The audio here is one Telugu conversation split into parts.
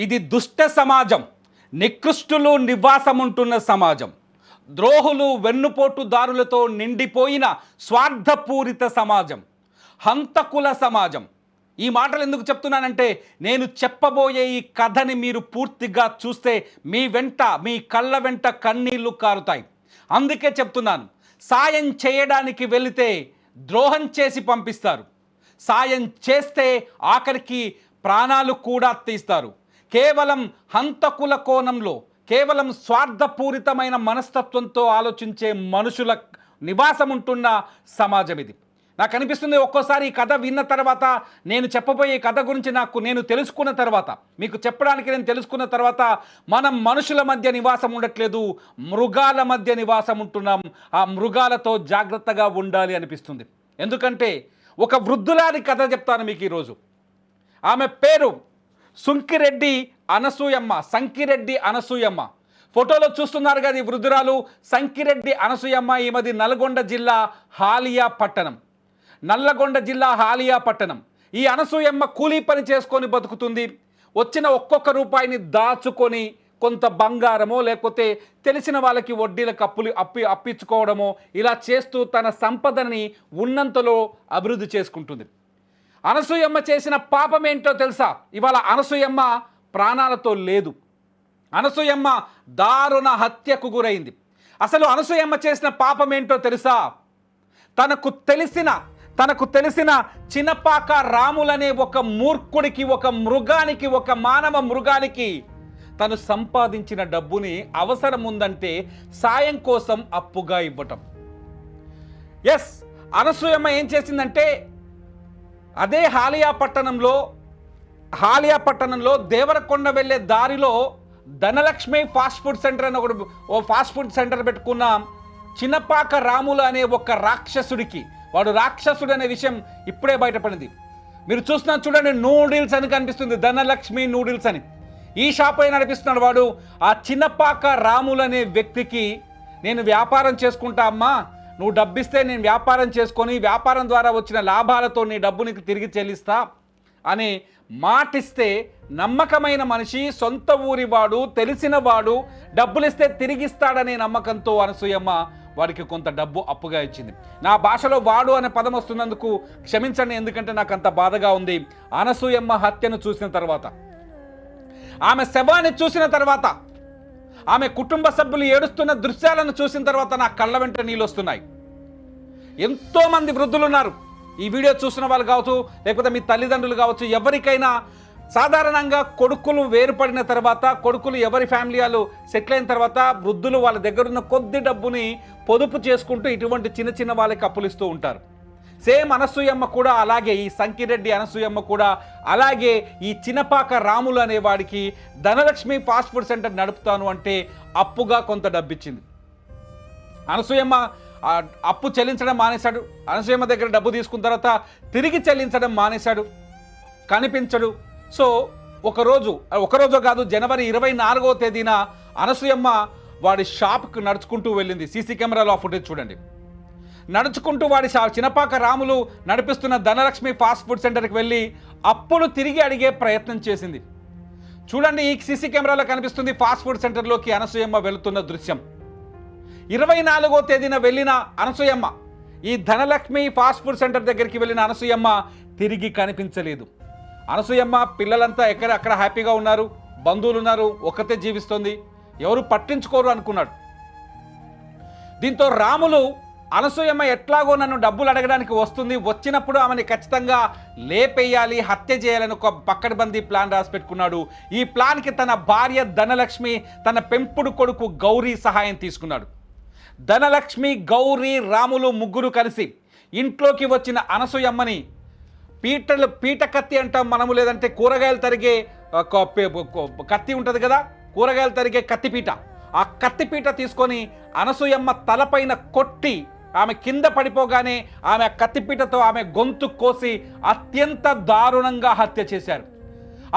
ఇది దుష్ట సమాజం, నికృష్టులు నివాసముంటున్న సమాజం, ద్రోహులు వెన్నుపోటుదారులతో నిండిపోయిన స్వార్థపూరిత సమాజం, హంతకుల సమాజం. ఈ మాటలు ఎందుకు చెప్తున్నానంటే, నేను చెప్పబోయే ఈ కథని మీరు పూర్తిగా చూస్తే మీ కళ్ళ వెంట కన్నీళ్లు కారుతాయి. అందుకే చెప్తున్నాను, సాయం చేయడానికి వెళితే ద్రోహం చేసి పంపిస్తారు, సాయం చేస్తే ఆఖరికి ప్రాణాలు కూడా తీస్తారు. కేవలం హంతకుల కోణంలో, కేవలం స్వార్థపూరితమైన మనస్తత్వంతో ఆలోచించే మనుషుల నివాసం ఉంటున్న సమాజం ఇది. నాకు అనిపిస్తుంది, ఒక్కోసారి ఈ కథ విన్న తర్వాత, నేను చెప్పబోయే కథ గురించి నేను తెలుసుకున్న తర్వాత, మీకు చెప్పడానికి నేను తెలుసుకున్న తర్వాత, మనం మనుషుల మధ్య నివాసం ఉండట్లేదు, మృగాల మధ్య నివాసం ఉంటున్నాం. ఆ మృగాలతో జాగ్రత్తగా ఉండాలి అనిపిస్తుంది. ఎందుకంటే ఒక వృద్ధులాని కథ చెప్తాను మీకు ఈరోజు. ఆమె పేరు సంకిరెడ్డి అనసూయమ్మ. ఫోటోలో చూస్తున్నారు కదా, ఈ వృద్ధురాలు సంకిరెడ్డి అనసూయమ్మ. ఈమెది నల్గొండ జిల్లా హాలియా పట్టణం. ఈ అనసూయమ్మ కూలీ పని చేసుకొని బతుకుతుంది. వచ్చిన ఒక్కొక్క రూపాయిని దాచుకొని కొంత బంగారమో లేకపోతే తెలిసిన వాళ్ళకి వడ్డీలకు అప్పించుకోవడమో ఇలా చేస్తూ తన సంపదని ఉన్నంతలో అభివృద్ధి చేసుకుంటుంది. అనసూయమ్మ చేసిన పాపం ఏంటో తెలుసా? ఇవాళ అనసూయమ్మ ప్రాణాలతో లేదు. అనసూయమ్మ దారుణ హత్యకు గురైంది. అసలు అనసూయమ్మ చేసిన పాపం ఏంటో తెలుసా? తనకు తెలిసిన చినపాక రాములనే ఒక మూర్ఖుడికి, ఒక మృగానికి, ఒక మానవ మృగానికి తను సంపాదించిన డబ్బుని అవసరం ఉందంటే సాయం కోసం అప్పుగా ఇవ్వటం. ఎస్, అనసూయమ్మ ఏం చేసిందంటే, అదే హాలియా పట్టణంలో దేవరకొండ వెళ్ళే దారిలో ధనలక్ష్మి ఫాస్ట్ ఫుడ్ సెంటర్ అని ఓ ఫాస్ట్ ఫుడ్ సెంటర్ పెట్టుకున్న చిన్నపాక రాములు అనే ఒక రాక్షసుడికి, వాడు రాక్షసుడు అనే విషయం ఇప్పుడే బయటపడింది. మీరు చూస్తున్నారు చూడండి, నూడిల్స్ అని కనిపిస్తుంది, ధనలక్ష్మి నూడిల్స్ అని. ఈ షాప్ అయినా నడిపిస్తున్నాడు వాడు. ఆ చిన్నపాక రాములు అనే వ్యక్తికి, నేను వ్యాపారం చేసుకుంటా అమ్మా, నువ్వు డబ్బిస్తే నేను వ్యాపారం చేసుకొని వ్యాపారం ద్వారా వచ్చిన లాభాలతో నీ డబ్బు నీకు తిరిగి చెల్లిస్తా అని మాటిస్తే, నమ్మకమైన మనిషి, సొంత ఊరివాడు, తెలిసినవాడు, డబ్బులిస్తే తిరిగిస్తాడనే నమ్మకంతో అనసూయమ్మ వాడికి కొంత డబ్బు అప్పుగా ఇచ్చింది. నా భాషలో వాడు అనే పదం వస్తున్నందుకు క్షమించండి, ఎందుకంటే నాకు అంత బాధగా ఉంది. అనసూయమ్మ హత్యను చూసిన తర్వాత, ఆమె శవాన్ని చూసిన తర్వాత, ఆమె కుటుంబ సభ్యులు ఏడుస్తున్న దృశ్యాలను చూసిన తర్వాత నా కళ్ళ వెంట నీళ్ళు వస్తున్నాయి. ఎంతోమంది వృద్ధులు ఉన్నారు, ఈ వీడియో చూసిన వాళ్ళు కావచ్చు, లేకపోతే మీ తల్లిదండ్రులు కావచ్చు, ఎవరికైనా సాధారణంగా కొడుకులు వేరుపడిన తర్వాత, కొడుకులు ఎవరి ఫ్యామిలీ వాళ్ళు సెటిల్ అయిన తర్వాత, వృద్ధులు వాళ్ళ దగ్గరున్న కొద్ది డబ్బుని పొదుపు చేసుకుంటూ ఇటువంటి చిన్న చిన్న వాళ్ళకి అప్పులు ఇస్తూ ఉంటారు. సేమ్ అనసూయమ్మ కూడా అలాగే, ఈ సంకిరెడ్డి అనసూయమ్మ కూడా అలాగే ఈ చినపాక రాములు అనేవాడికి ధనలక్ష్మి ఫాస్ట్ ఫుడ్ సెంటర్ నడుపుతాను అంటే అప్పుగా కొంత డబ్బిచ్చింది. అనసూయమ్మ అప్పు చెల్లించడం మానేశాడు. అనసూయమ్మ దగ్గర డబ్బు తీసుకున్న తర్వాత తిరిగి చెల్లించడం మానేశాడు, కనిపించడు. సో ఒకరోజు కాదు, జనవరి 24వ తేదీన అనసూయమ్మ వాడి షాప్కి నడుచుకుంటూ వెళ్ళింది. సీసీ కెమెరాలో ఆ ఫుటేజ్ చూడండి. నడుచుకుంటూ వాడి చినపాక రాములు నడిపిస్తున్న ధనలక్ష్మి ఫాస్ట్ ఫుడ్ సెంటర్కి వెళ్ళి అప్పులు తిరిగి అడిగే ప్రయత్నం చేసింది. చూడండి, ఈ సీసీ కెమెరాలో కనిపిస్తుంది ఫాస్ట్ ఫుడ్ సెంటర్లోకి అనసూయమ్మ వెళుతున్న దృశ్యం. 24వ తేదీన వెళ్ళిన అనసూయమ్మ, ఈ ధనలక్ష్మి ఫాస్ట్ ఫుడ్ సెంటర్ దగ్గరికి వెళ్ళిన అనసూయమ్మ తిరిగి కనిపించలేదు. అనసూయమ్మ పిల్లలంతా అక్కడ హ్యాపీగా ఉన్నారు, బంధువులు ఉన్నారు, ఒక్కతే జీవిస్తుంది, ఎవరు పట్టించుకోరు అనుకున్నాడు. దీంతో రాములు, అనసూయమ్మ ఎట్లాగో నన్ను డబ్బులు అడగడానికి వస్తుంది, వచ్చినప్పుడు ఆమెని ఖచ్చితంగా లేపేయాలి, హత్య చేయాలని ఒక పక్కడబందీ ప్లాన్ రాసి పెట్టుకున్నాడు. ఈ ప్లాన్కి తన భార్య ధనలక్ష్మి, తన పెంపుడు కొడుకు గౌరీ సహాయం తీసుకున్నాడు. ధనలక్ష్మి, గౌరీ, రాములు ముగ్గురు కలిసి ఇంట్లోకి వచ్చిన అనసూయమ్మని పీట కత్తి అంటాం మనము, లేదంటే కూరగాయలు తరిగే కత్తి ఉంటుంది కదా, కూరగాయలు తరిగే కత్తిపీట, ఆ కత్తిపీట తీసుకొని అనసూయమ్మ తలపైన కొట్టి ఆమె కింద పడిపోగానే ఆమె కత్తిపీటతో ఆమె గొంతు కోసి అత్యంత దారుణంగా హత్య చేశారు.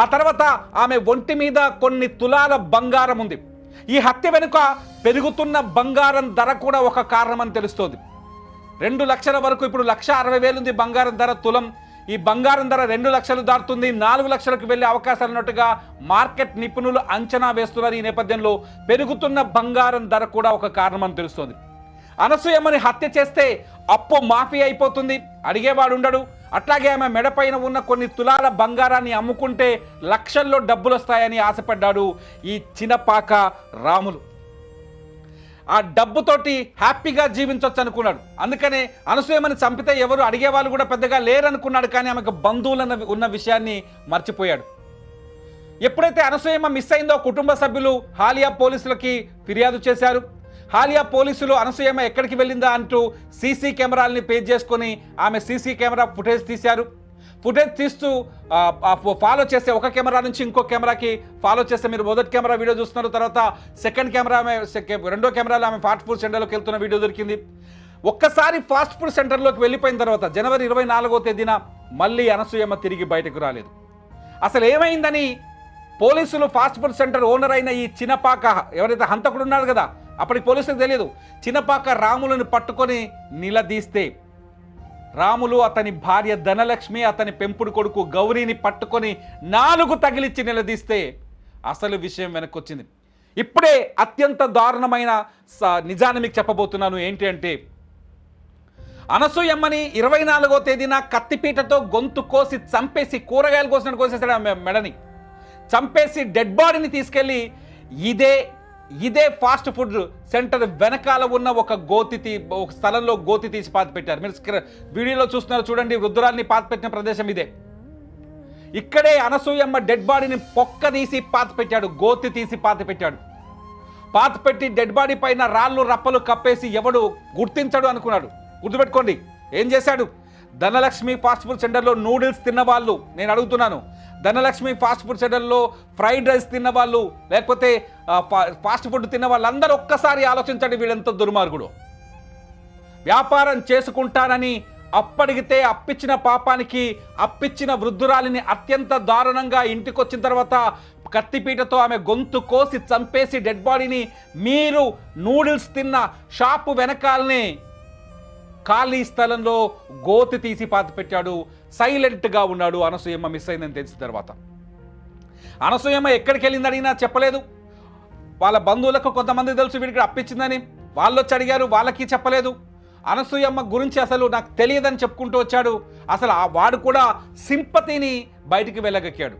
ఆ తర్వాత ఆమె ఒంటి మీద కొన్ని తులాల బంగారం ఉంది. ఈ హత్య వెనుక పెరుగుతున్న బంగారం ధర కూడా ఒక కారణమని తెలుస్తోంది. 2 లక్షల వరకు, ఇప్పుడు 1,60,000 ఉంది బంగారం ధర తులం. ఈ బంగారం ధర 2 లక్షలు దాటుతుంది, 4 లక్షలకు వెళ్లే అవకాశాలు ఉన్నట్టుగా మార్కెట్ నిపుణులు అంచనా వేస్తున్నారు. ఈ నేపథ్యంలో పెరుగుతున్న బంగారం ధర కూడా ఒక కారణమని తెలుస్తోంది. అనసూయమ్మని హత్య చేస్తే అప్పు మాఫీ అయిపోతుంది, అడిగేవాడు ఉండడు. అట్లాగే ఆమె మెడపైన ఉన్న కొన్ని తులాల బంగారాన్ని అమ్ముకుంటే లక్షల్లో డబ్బులు వస్తాయని ఆశపడ్డాడు ఈ చినపాక రాములు. ఆ డబ్బుతోటి హ్యాపీగా జీవించవచ్చు అనుకున్నాడు. అందుకనే అనసూయమ్మని చంపితే ఎవరు అడిగేవాళ్ళు కూడా పెద్దగా లేరనుకున్నాడు. కానీ ఆమెకు బంధువులు ఉన్న విషయాన్ని మర్చిపోయాడు. ఎప్పుడైతే అనసూయమ్మ మిస్ అయిందో కుటుంబ సభ్యులు హాలియా పోలీసులకి ఫిర్యాదు చేశారు. హాలియా పోలీసులు అనసూయమ్మ ఎక్కడికి వెళ్ళిందా అంటూ సీసీ కెమెరాలని పేజ్ చేసుకొని ఆమె సీసీ కెమెరా ఫుటేజ్ తీశారు. ఫుటేజ్ తీస్తూ ఫాలో చేస్తే ఒక కెమెరా నుంచి ఇంకో కెమెరాకి ఫాలో చేస్తే మీరు మొదటి కెమెరా వీడియో చూస్తున్నారు, తర్వాత సెకండ్ కెమెరా రెండో కెమెరాలో ఆమె ఫాస్ట్ ఫుడ్ సెంటర్లోకి వెళ్తున్న వీడియో దొరికింది. ఒక్కసారి ఫాస్ట్ ఫుడ్ సెంటర్లోకి వెళ్ళిపోయిన తర్వాత జనవరి 24వ తేదీన మళ్ళీ అనసూయమ్మ తిరిగి బయటకు రాలేదు. అసలు ఏమైందని పోలీసులు ఫాస్ట్ ఫుడ్ సెంటర్ ఓనర్ అయిన ఈ చినపాక ఎవరైతే హంతకుడు ఉన్నారు కదా, అప్పటికి పోలీసులకు తెలియదు, చినపాక రాములను పట్టుకొని నిలదీస్తే రాములు అతని భార్య ధనలక్ష్మి అతని పెంపుడు కొడుకు గౌరీని పట్టుకొని 4 తగిలిచ్చి నిలదీస్తే అసలు విషయం వెనక్కొచ్చింది. ఇప్పుడే అత్యంత దారుణమైన నిజాన్ని మీకు చెప్పబోతున్నాను. ఏంటి అంటే అనసూయమ్మని 24వ తేదీన కత్తిపీటతో గొంతు కోసి చంపేసి, కూరగాయలు కోసినట్టు కోసేసాడు ఆమె మెడని, చంపేసి డెడ్ బాడీని తీసుకెళ్ళి ఇదే ఫాస్ట్ ఫుడ్ సెంటర్ వెనకాల ఉన్న ఒక స్థలంలో గోతి తీసి పాతి పెట్టారు. మీరు వీడియోలో చూస్తున్నారు చూడండి, వృద్ధురాల్ని పాతి పెట్టిన ప్రదేశం ఇదే. ఇక్కడే అనసూయమ్మ డెడ్ బాడీని పొక్క తీసి పాతి పెట్టాడు, గోతి తీసి పాతి పెట్టాడు. పాతి పెట్టి డెడ్ బాడీ పైన రాళ్ళు రప్పలు కప్పేసి ఎవడు గుర్తించడు అనుకున్నాడు. గుర్తుపెట్టుకోండి, ఏం చేశాడు? ధనలక్ష్మి ఫాస్ట్ ఫుడ్ సెంటర్లో నూడిల్స్ తిన్నవాళ్ళు, నేను అడుగుతున్నాను, ధనలక్ష్మి ఫాస్ట్ ఫుడ్ సెంటర్లో ఫ్రైడ్ రైస్ తిన్నవాళ్ళు, లేకపోతే ఫాస్ట్ ఫుడ్ తిన్న వాళ్ళందరూ ఒక్కసారి ఆలోచించండి, వీళ్ళెంత దుర్మార్గుడు. వ్యాపారం చేసుకుంటానని అప్పడిగితే అప్పిచ్చిన పాపానికి అప్పిచ్చిన వృద్ధురాలిని అత్యంత దారుణంగా ఇంటికొచ్చిన తర్వాత కత్తిపీటతో ఆమె గొంతు కోసి చంపేసి డెడ్ బాడీని మీరు నూడిల్స్ తిన్న షాపు వెనకాలనే ఖాళీ స్థలంలో గోతి తీసి పాతి పెట్టాడు. సైలెంట్గా ఉన్నాడు. అనసూయమ్మ మిస్ అయిందని తెలిసిన తర్వాత అనసూయమ్మ ఎక్కడికి వెళ్ళింది అడిగినా చెప్పలేదు. వాళ్ళ బంధువులకు కొంతమంది తెలుసు వీడికి అప్పించిందని, వాళ్ళు వచ్చి అడిగారు, వాళ్ళకి చెప్పలేదు. అనసూయమ్మ గురించి అసలు నాకు తెలియదని చెప్పుకుంటూ వచ్చాడు. అసలు వాడు కూడా సింపతిని బయటికి వెళ్ళగక్కాడు.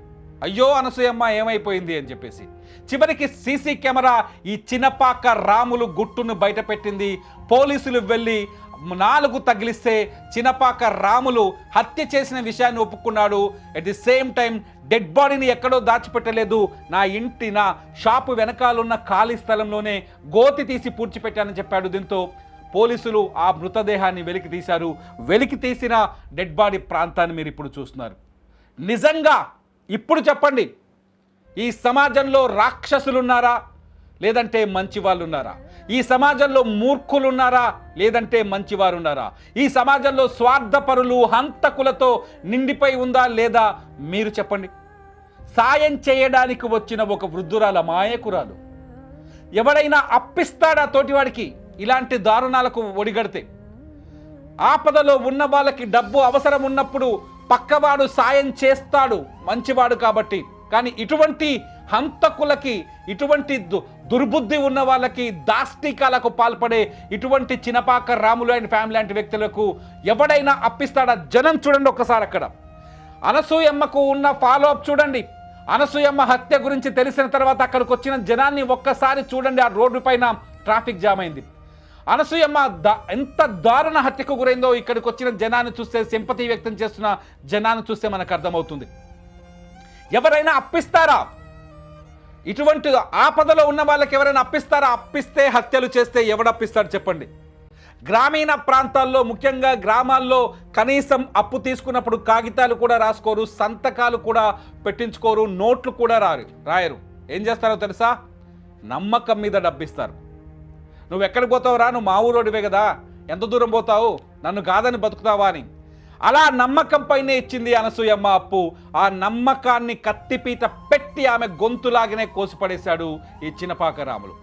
అయ్యో అనసూయమ్మ ఏమైపోయింది అని చెప్పేసి. చివరికి సీసీ కెమెరా ఈ చినపాక రాములు గుట్టును బయట పెట్టింది. పోలీసులు వెళ్ళి 4 తగిలిస్తే చినపాక రాములు హత్య చేసిన విషయాన్ని ఒప్పుకున్నాడు. At the same time dead బాడీని ఎక్కడో దాచిపెట్టలేదు, నా షాపు వెనకాలన్న ఖాళీ స్థలంలోనే గోతి తీసి పూడ్చిపెట్టానని చెప్పాడు. దీంతో పోలీసులు ఆ మృతదేహాన్ని వెలికి తీశారు. వెలికి తీసిన డెడ్ బాడీ ప్రాంతాన్ని మీరు ఇప్పుడు చూస్తున్నారు. నిజంగా ఇప్పుడు చెప్పండి, ఈ సమాజంలో రాక్షసులున్నారా లేదంటే మంచివాళ్ళు ఉన్నారా? ఈ సమాజంలో మూర్ఖులున్నారా లేదంటే మంచివారు ఉన్నారా? ఈ సమాజంలో స్వార్థపరులు హంతకులతో నిండిపోయి ఉందా లేదా? మీరు చెప్పండి. సాయం చేయడానికి వచ్చిన ఒక వృద్ధురాల మాయకురాలు ఎవడైనా అప్పిస్తాడా తోటివాడికి? ఇలాంటి దారుణాలకు ఒడిగడితే ఆపదలో ఉన్న వాళ్ళకి డబ్బు అవసరం ఉన్నప్పుడు పక్కవాడు సాయం చేస్తాడు, మంచివాడు కాబట్టి. కానీ ఇటువంటి హంతకులకి, ఇటువంటి దుర్బుద్ధి ఉన్న వాళ్ళకి, దాష్టికాలకు పాల్పడే ఇటువంటి చినపాక రాములు అండ్ ఫ్యామిలీ లాంటి వ్యక్తులకు ఎవడైనా అప్పిస్తాడా? జనం చూడండి ఒక్కసారి. అక్కడ అనసూయమ్మకు ఉన్న ఫాలో అప్ చూడండి. అనసూయమ్మ హత్య గురించి తెలిసిన తర్వాత అక్కడికి వచ్చిన జనాన్ని ఒక్కసారి చూడండి. ఆ రోడ్డు పైన ట్రాఫిక్ జామ్ అయింది. అనసూయమ్మ ఎంత దారుణ హత్యకు గురైందో ఇక్కడికి వచ్చిన జనాన్ని చూస్తే, సింపతి వ్యక్తం చేస్తున్న జనాన్ని చూస్తే మనకు అర్థమవుతుంది. ఎవరైనా అప్పిస్తారా? ఇటువంటి ఆపదలో ఉన్న వాళ్ళకి ఎవరైనా అప్పిస్తారా? అప్పిస్తే హత్యలు చేస్తే ఎవడప్పిస్తాడు చెప్పండి? గ్రామీణ ప్రాంతాల్లో, ముఖ్యంగా గ్రామాల్లో కనీసం అప్పు తీసుకున్నప్పుడు కాగితాలు కూడా రాసుకోరు, సంతకాలు కూడా పెట్టించుకోరు, నోట్లు కూడా రాయరు. ఏం చేస్తారో తెలుసా? నమ్మకం మీద డబ్బిస్తారు. నువ్వు ఎక్కడికి పోతావు రా, నువ్వు మా ఊరోడివే కదా, ఎంత దూరం పోతావు, నన్ను కాదని బతుకుతావా అని. అలా నమ్మకం పైనే ఇచ్చింది అనసూయమ్మ అప్పు. ఆ నమ్మకాన్ని కత్తిపీట పెట్టి ఆమె గొంతులాగానే కోసిపడేశాడు ఈ చినపాక రాములు.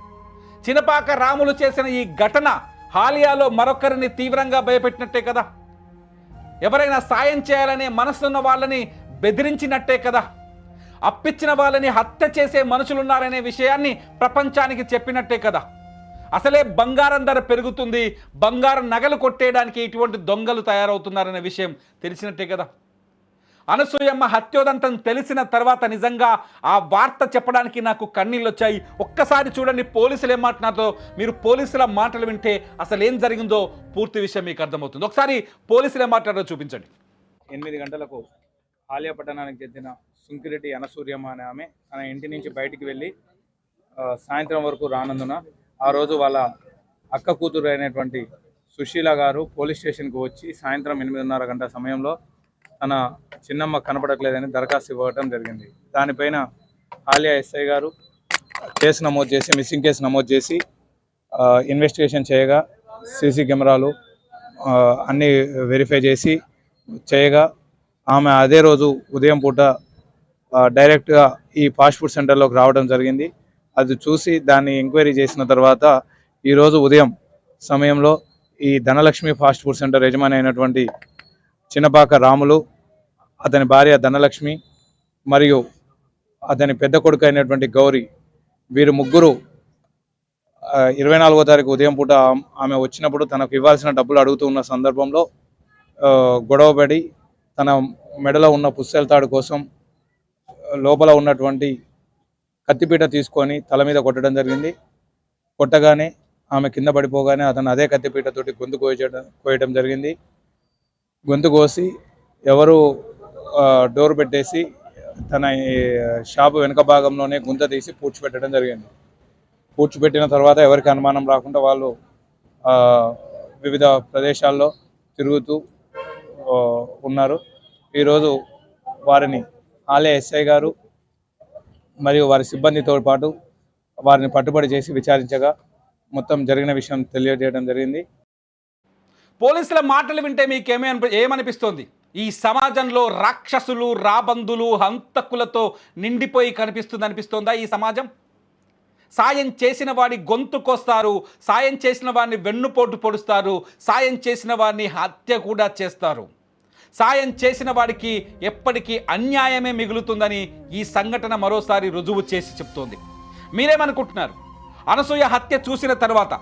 చినపాక రాములు చేసిన ఈ ఘటన హాలియాలో మరొకరిని తీవ్రంగా భయపెట్టినట్టే కదా. ఎవరైనా సాయం చేయాలనే మనసున్న వాళ్ళని బెదిరించినట్టే కదా. అప్పిచ్చిన వాళ్ళని హత్య చేసే మనుషులున్నారనే విషయాన్ని ప్రపంచానికి చెప్పినట్టే కదా. అసలే బంగారం ధర పెరుగుతుంది, బంగారం నగలు కొట్టేయడానికి ఇటువంటి దొంగలు తయారవుతున్నారనే విషయం తెలిసినట్టే కదా. అనసూయమ్మ హత్యోదంతం తెలిసిన తర్వాత నిజంగా ఆ వార్త చెప్పడానికి నాకు కన్నీళ్ళు వచ్చాయి. ఒక్కసారి చూడండి పోలీసులు ఏం మాట్లాడుతో, మీరు పోలీసుల మాటలు వింటే అసలు ఏం జరిగిందో పూర్తి విషయం మీకు అర్థమవుతుంది. ఒకసారి పోలీసులు ఏం మాట్లాడారో చూపించండి. 8 గంటలకు ఆలియా పట్టణానికి చెందిన సుంకిరెడ్డి అనసూయమ్మ అనే ఆమె తన ఇంటి నుంచి బయటికి వెళ్ళి సాయంత్రం వరకు రానందున ఆ రోజు వాళ్ళ అక్క కూతురు అయినటువంటి సుశీల గారు పోలీస్ స్టేషన్కి వచ్చి సాయంత్రం 8:30 గంటల సమయంలో తన చిన్నమ్మ కనపడట్లేదని దరఖాస్తు ఇవ్వడం జరిగింది. దానిపైన ఆలియా ఎస్ఐ గారు కేసు నమోదు చేసి మిస్సింగ్ కేసు నమోదు చేసి ఇన్వెస్టిగేషన్ చేయగా సీసీ కెమెరాలు అన్నీ వెరిఫై చేసి చేయగా ఆమె అదే రోజు ఉదయం పూట డైరెక్ట్గా ఈ ఫాస్ట్ ఫుడ్ సెంటర్లోకి రావడం జరిగింది. అది చూసి దాన్ని ఎంక్వైరీ చేసిన తర్వాత ఈరోజు ఉదయం సమయంలో ఈ ధనలక్ష్మి ఫాస్ట్ ఫుడ్ సెంటర్ యజమాని అయినటువంటి చిన్నపాక రాములు, అతని భార్య ధనలక్ష్మి మరియు అతని పెద్ద కొడుకు అయినటువంటి గౌరీ, వీరు ముగ్గురు 24వ తారీఖు ఉదయం పూట ఆమె వచ్చినప్పుడు తనకు ఇవ్వాల్సిన డబ్బులు అడుగుతూ ఉన్న సందర్భంలో గొడవపడి తన మెడలో ఉన్న పుస్తెల తాడు కోసం లోపల ఉన్నటువంటి కత్తిపీట తీసుకొని తల మీద కొట్టడం జరిగింది. కొట్టగానే ఆమె కింద పడిపోగానే అతను అదే కత్తిపీటతోటి గొంతు కోయడం జరిగింది. గొంతు కోసి ఎవరు డోర్ పెట్టేసి తన షాపు వెనుక భాగంలోనే గుంత తీసి పూడ్చిపెట్టడం జరిగింది. పూడ్చిపెట్టిన తర్వాత ఎవరికి అనుమానం రాకుండా వాళ్ళు వివిధ ప్రదేశాల్లో తిరుగుతూ ఉన్నారు. ఈరోజు వారిని ఆలయ ఎస్ఐ గారు మరియు వారి సిబ్బందితో పాటు వారిని పట్టుబడి చేసి విచారించగా మొత్తం జరిగిన విషయం తెలియజేయడం జరిగింది. పోలీసుల మాటలు వింటే మీకు ఏమనిపిస్తోంది? ఈ సమాజంలో రాక్షసులు, రాబందులు, హంతకులతో నిండిపోయి అనిపిస్తోందా ఈ సమాజం? సాయం చేసిన వాడి గొంతు కోస్తారు, సాయం చేసిన వాడిని వెన్నుపోటు పొడుస్తారు, సాయం చేసిన వాడిని హత్య కూడా చేస్తారు. సాయం చేసిన వాడికి ఎప్పటికీ అన్యాయమే మిగులుతుందని ఈ సంఘటన మరోసారి రుజువు చేసి చెప్తోంది. మీరేమనుకుంటున్నారు? అనసూయ హత్య చూసిన తర్వాత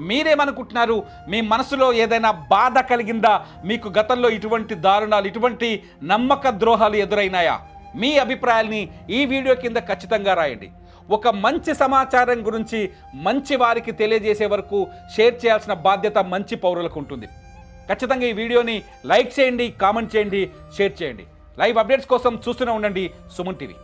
మీరేమనుకుంటున్నారు? మీ మనసులో ఏదైనా బాధ కలిగిందా? మీకు గతంలో ఇటువంటి దారుణాలు, ఇటువంటి నమ్మక ద్రోహాలు ఎదురైనాయా? మీ అభిప్రాయాల్ని ఈ వీడియో కింద ఖచ్చితంగా రాయండి. ఒక మంచి సమాచారం గురించి మంచి వారికి తెలియజేసే వరకు షేర్ చేయాల్సిన బాధ్యత మంచి పౌరులకు ఉంటుంది. ఖచ్చితంగా ఈ వీడియోని లైక్ చేయండి, కామెంట్ చేయండి, షేర్ చేయండి. లైవ్ అప్డేట్స్ కోసం చూస్తూనే ఉండండి సుమన్ టీవీ.